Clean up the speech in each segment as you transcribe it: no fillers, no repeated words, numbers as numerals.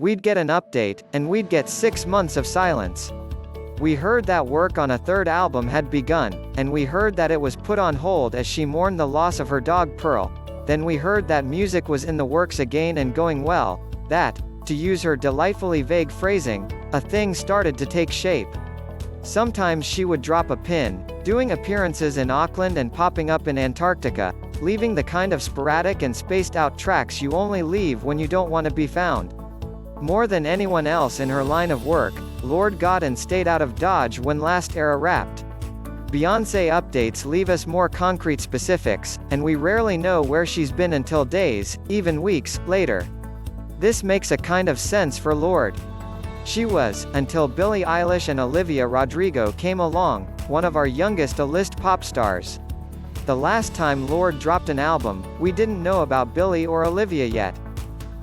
We'd get an update, and we'd get 6 months of silence. We heard that work on a third album had begun, and we heard that it was put on hold as she mourned the loss of her dog Pearl. Then we heard that music was in the works again and going well, that, to use her delightfully vague phrasing, a thing started to take shape. Sometimes she would drop a pin, doing appearances in Auckland and popping up in Antarctica, leaving the kind of sporadic and spaced-out tracks you only leave when you don't want to be found. More than anyone else in her line of work, Lorde got and stayed out of Dodge when last era rapped. Beyoncé updates leave us more concrete specifics, and we rarely know where she's been until days, even weeks, later. This makes a kind of sense for Lorde. She was, until Billie Eilish and Olivia Rodrigo came along, one of our youngest A-list pop stars. The last time Lorde dropped an album, we didn't know about Billie or Olivia yet.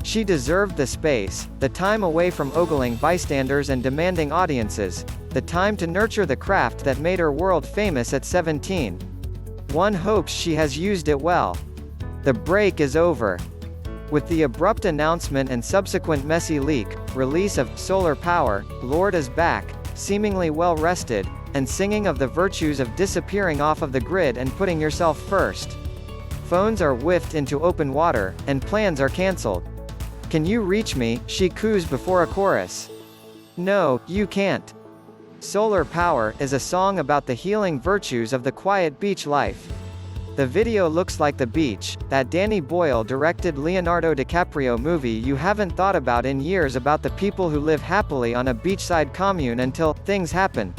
She deserved the space, the time away from ogling bystanders and demanding audiences, the time to nurture the craft that made her world famous at 17. One hopes she has used it well. The break is over. With the abrupt announcement and subsequent messy leak, release of Solar Power, Lorde is back, seemingly well rested, and singing of the virtues of disappearing off of the grid and putting yourself first. Phones are whiffed into open water, and plans are cancelled. Can you reach me? She coos before a chorus. No, you can't. Solar Power is a song about the healing virtues of the quiet beach life. The video looks like The Beach, that Danny Boyle-directed Leonardo DiCaprio movie you haven't thought about in years about the people who live happily on a beachside commune until things happen.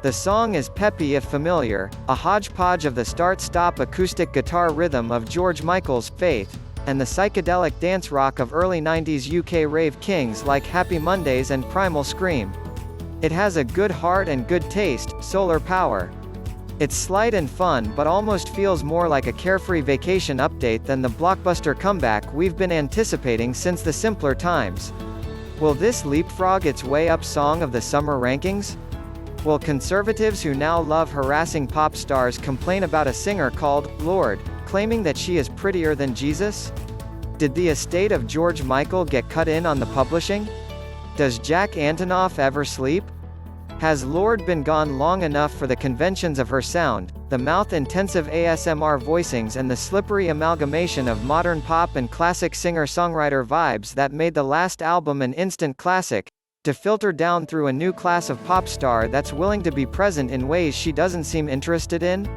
The song is peppy if familiar, a hodgepodge of the start-stop acoustic guitar rhythm of George Michael's Faith, and the psychedelic dance rock of early 90s UK rave kings like Happy Mondays and Primal Scream. It has a good heart and good taste, Solar Power. It's slight and fun but almost feels more like a carefree vacation update than the blockbuster comeback we've been anticipating since the simpler times. Will this leapfrog its way up Song of the Summer rankings? Will conservatives who now love harassing pop stars complain about a singer called Lorde, claiming that she is prettier than Jesus? Did the estate of George Michael get cut in on the publishing? Does Jack Antonoff ever sleep? Has Lorde been gone long enough for the conventions of her sound, the mouth-intensive ASMR voicings and the slippery amalgamation of modern pop and classic singer-songwriter vibes that made the last album an instant classic, to filter down through a new class of pop star that's willing to be present in ways she doesn't seem interested in?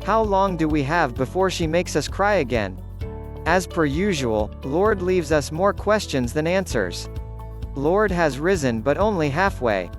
How long do we have before she makes us cry again? As per usual, Lorde leaves us more questions than answers. Lorde has risen but only halfway.